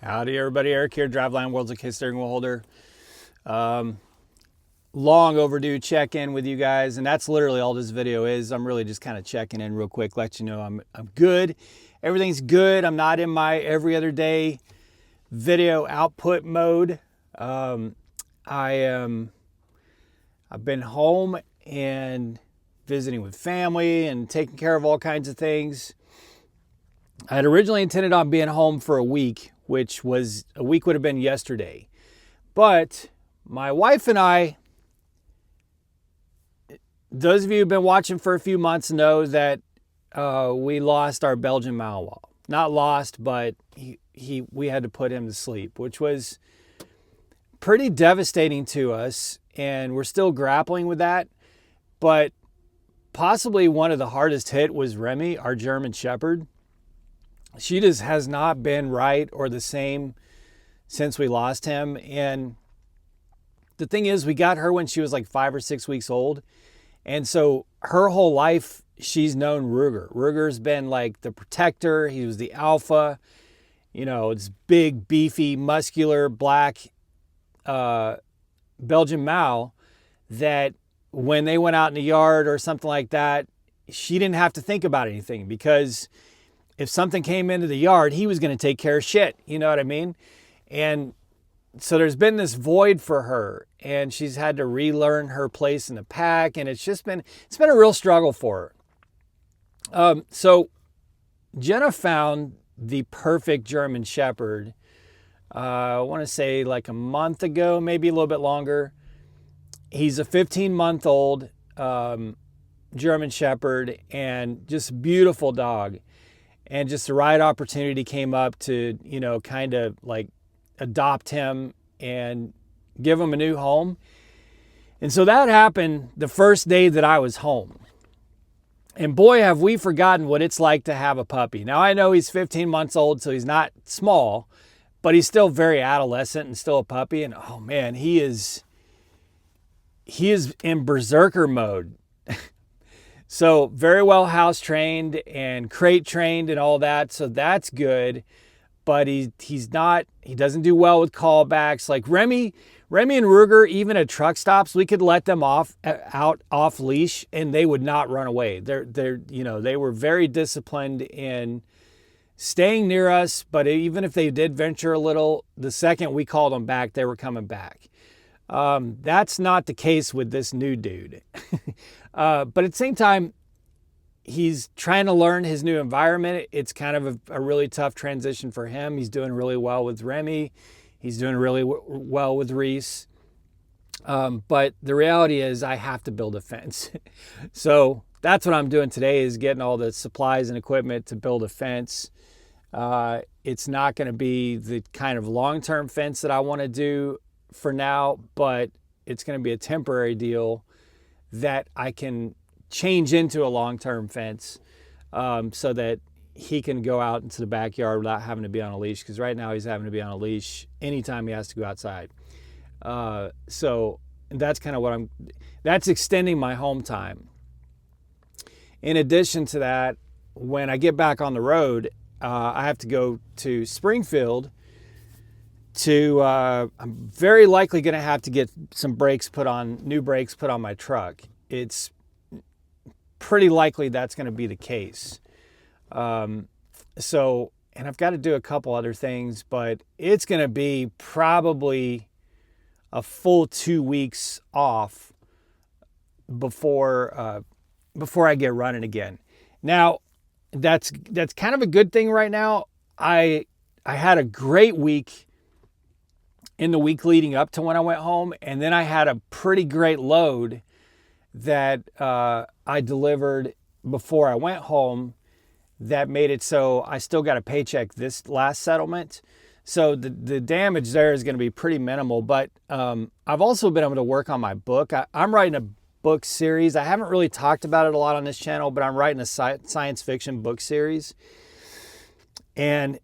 Howdy everybody, Eric here, Driveline World's OK steering wheel holder. Long overdue check-in with you guys, and that's literally all this video is. I'm really just kind of checking in real quick, let you know I'm good. Everything's good. I'm not in my every other day video output mode. I've been home and visiting with family and taking care of all kinds of things. I had originally intended on being home for a week, which was a week would have been yesterday. But my wife and I, those of you who've been watching for a few months know that we lost our Belgian Malinois. Not lost, but we had to put him to sleep, which was pretty devastating to us. And we're still grappling with that. But possibly one of the hardest hit was Remy, our German Shepherd. She just has not been right or the same since we lost him. And the thing is, we got her when she was like 5 or 6 weeks old. And so her whole life, she's known Ruger. Ruger's been like the protector. He was the alpha. You know, it's big, beefy, muscular, black Belgian Mal that when they went out in the yard or something like that, she didn't have to think about anything, because if something came into the yard, he was going to take care of shit. You know what I mean? And so there's been this void for her, and she's had to relearn her place in the pack. And it's been a real struggle for her. So Jenna found the perfect German Shepherd. I want to say like a month ago, maybe a little bit longer. He's a 15-month-old German Shepherd, and just beautiful dog. And just the right opportunity came up to, you know, kind of like adopt him and give him a new home. And so that happened the first day that I was home. And boy, have we forgotten what it's like to have a puppy. Now, I know he's 15 months old, so he's not small, but he's still very adolescent and still a puppy. And oh man, he is in berserker mode. So very well house trained and crate trained and all that. So that's good. But he doesn't do well with callbacks. Like Remy and Ruger, even at truck stops, we could let them out off leash and they would not run away. They were very disciplined in staying near us. But even if they did venture a little, the second we called them back, they were coming back. That's not the case with this new dude. But at the same time, he's trying to learn his new environment. It's kind of a really tough transition for him. He's doing really well with Remy. He's doing really well with Reese. But the reality is I have to build a fence. So that's what I'm doing today, is getting all the supplies and equipment to build a fence. It's not going to be the kind of long-term fence that I want to do for now, but it's going to be a temporary deal that I can change into a long-term fence, so that he can go out into the backyard without having to be on a leash, because right now he's having to be on a leash anytime he has to go outside. So that's kind of that's extending my home time. In addition to that, when I get back on the road, I have to go to Springfield I'm very likely going to have to get some new brakes put on my truck. It's pretty likely that's going to be the case. And I've got to do a couple other things, but it's going to be probably a full 2 weeks off before I get running again. Now, that's kind of a good thing right now. I had a great week in the week leading up to when I went home. And then I had a pretty great load that I delivered before I went home that made it so I still got a paycheck this last settlement. So the damage there is going to be pretty minimal. But I've also been able to work on my book. I'm writing a book series. I haven't really talked about it a lot on this channel, but I'm writing a science fiction book series. And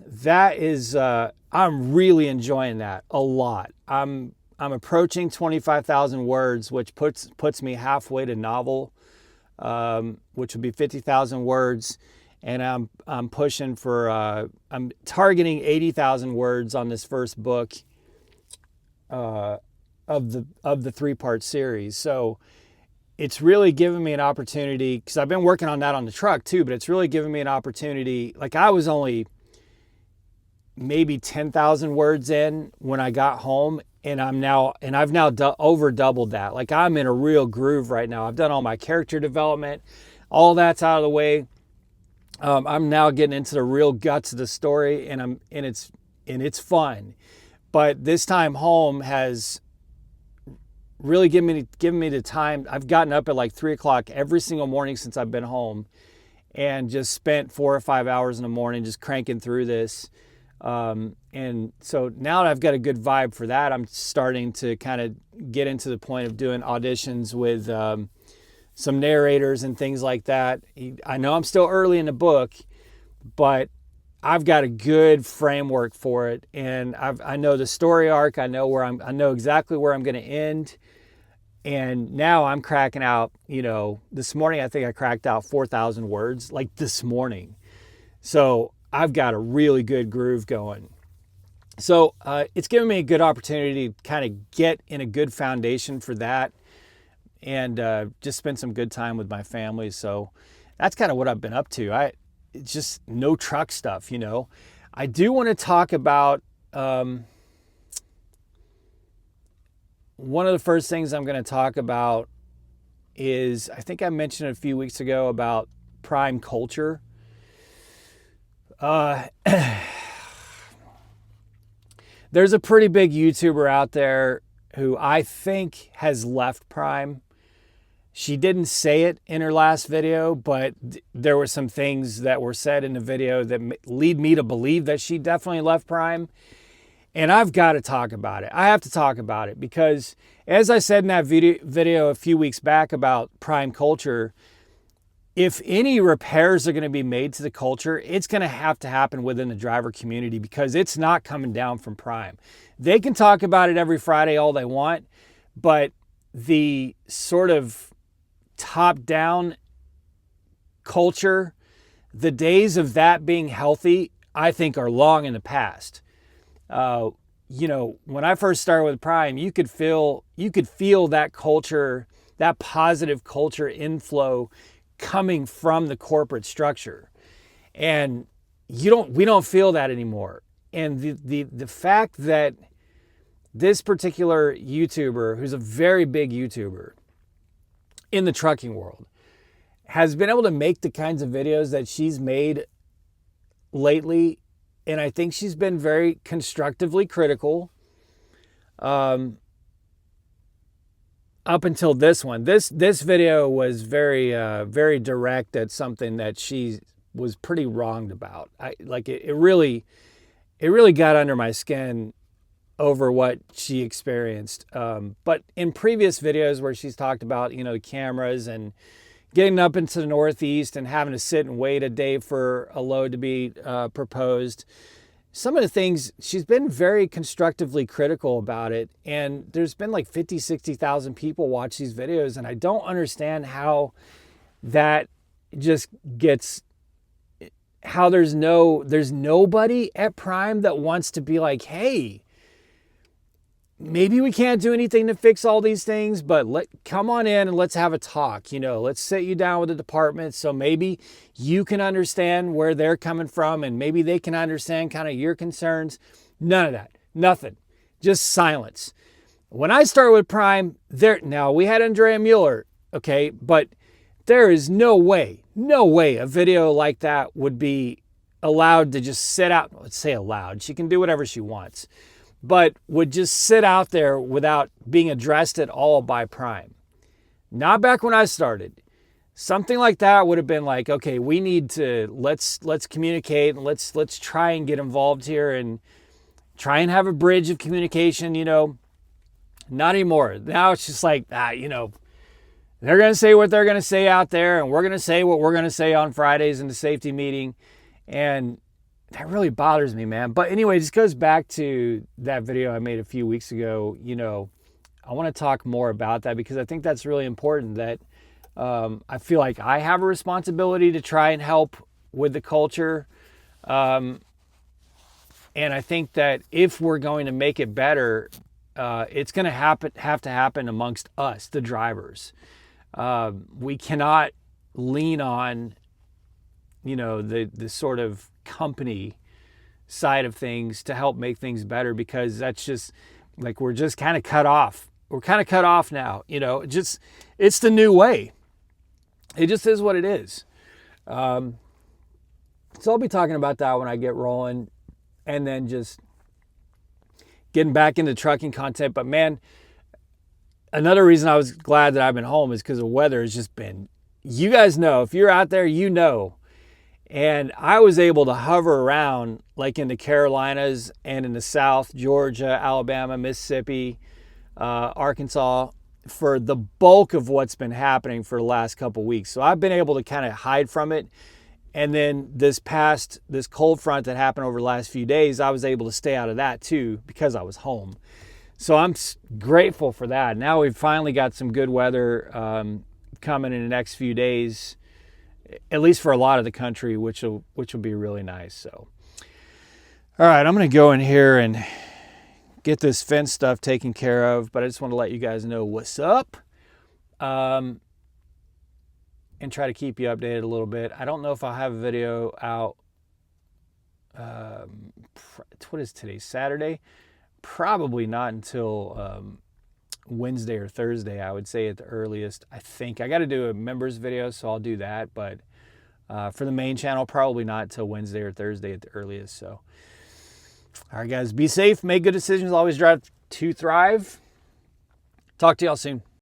that is... I'm really enjoying that a lot. I'm approaching 25,000 words, which puts me halfway to novel, which would be 50,000 words. and I'm pushing for I'm targeting 80,000 words on this first book of the 3-part series. So it's really given me an opportunity, because I've been working on that on the truck too, but it's really given me an opportunity. Like, I was only maybe 10,000 words in when I got home, and I've now over doubled that. Like, I'm in a real groove right now. I've done all my character development, all that's out of the way. I'm now getting into the real guts of the story, and it's fun. But this time home has really given me the time. I've gotten up at like 3 o'clock every single morning since I've been home, and just spent 4 or 5 hours in the morning just cranking through this. And so now that I've got a good vibe for that, I'm starting to kind of get into the point of doing auditions with some narrators and things like that. I know I'm still early in the book, but I've got a good framework for it, and I know the story arc. I know exactly where I'm going to end. And now I'm cracking out, this morning I think I cracked out 4,000 words, like this morning. So I've got a really good groove going. So it's given me a good opportunity to kind of get in a good foundation for that, and just spend some good time with my family. So that's kind of what I've been up to. It's just no truck stuff, I do want to talk about one of the first things I'm going to talk about is, I think I mentioned a few weeks ago about Prime culture. There's a pretty big YouTuber out there who I think has left Prime. She didn't say it in her last video, but there were some things that were said in the video that lead me to believe that she definitely left Prime. And I've got to talk about it. I have to talk about it because, as I said in that video a few weeks back about Prime culture, if any repairs are going to be made to the culture, it's going to have to happen within the driver community, because it's not coming down from Prime. They can talk about it every Friday all they want, but the sort of top-down culture, the days of that being healthy, I think are long in the past. When I first started with Prime, you could feel that culture, that positive culture inflow coming from the corporate structure. And we don't feel that anymore. And the fact that this particular YouTuber, who's a very big YouTuber in the trucking world, has been able to make the kinds of videos that she's made lately, and I think she's been very constructively critical up until this one. This video was very very direct at something that she was pretty wronged about. It really got under my skin over what she experienced. But in previous videos where she's talked about, the cameras and getting up into the Northeast and having to sit and wait a day for a load to be proposed, some of the things, she's been very constructively critical about it. And there's been like 50, 60,000 people watch these videos. And I don't understand how that just gets, how there's nobody at Prime that wants to be like, hey, maybe we can't do anything to fix all these things, but come on in and let's have a talk. Let's sit you down with the department so maybe you can understand where they're coming from, and maybe they can understand kind of your concerns. None of that. Nothing. Just silence. When I started with Prime, now we had Andrea Mueller, okay, but there is no way a video like that would be allowed to just sit out. Let's say allowed. She can do whatever she wants, but would just sit out there without being addressed at all by Prime. Not back when I started. Something like that would have been like, okay, we need to, let's communicate, and let's try and get involved here and try and have a bridge of communication, Not anymore. Now it's just like, they're going to say what they're going to say out there, and we're going to say what we're going to say on Fridays in the safety meeting. And that really bothers me, man. But anyway, this goes back to that video I made a few weeks ago. I want to talk more about that because I think that's really important, that I feel like I have a responsibility to try and help with the culture. And I think that if we're going to make it better, it's going to have to happen amongst us, the drivers. We cannot lean on, the sort of company side of things to help make things better, because that's just like, we're just kind of cut off. We're kind of cut off now, it's the new way. It just is what it is. So I'll be talking about that when I get rolling, and then just getting back into trucking content. But man, another reason I was glad that I've been home is because the weather has just been, you guys know, if you're out there, and I was able to hover around like in the Carolinas and in the South, Georgia, Alabama, Mississippi, Arkansas, for the bulk of what's been happening for the last couple weeks. So I've been able to kind of hide from it. And then this cold front that happened over the last few days, I was able to stay out of that too because I was home. So I'm grateful for that. Now we've finally got some good weather coming in the next few days, at least for a lot of the country, which will be really nice. So, all right, I'm going to go in here and get this fence stuff taken care of, but I just want to let you guys know what's up. And try to keep you updated a little bit. I don't know if I'll have a video out. What is today? Saturday? Probably not until Wednesday or Thursday, I would say at the earliest. I think I got to do a members video, so I'll do that. But for the main channel, probably not until Wednesday or Thursday at the earliest. So, all right, guys, be safe, make good decisions, always drive to thrive. Talk to y'all soon.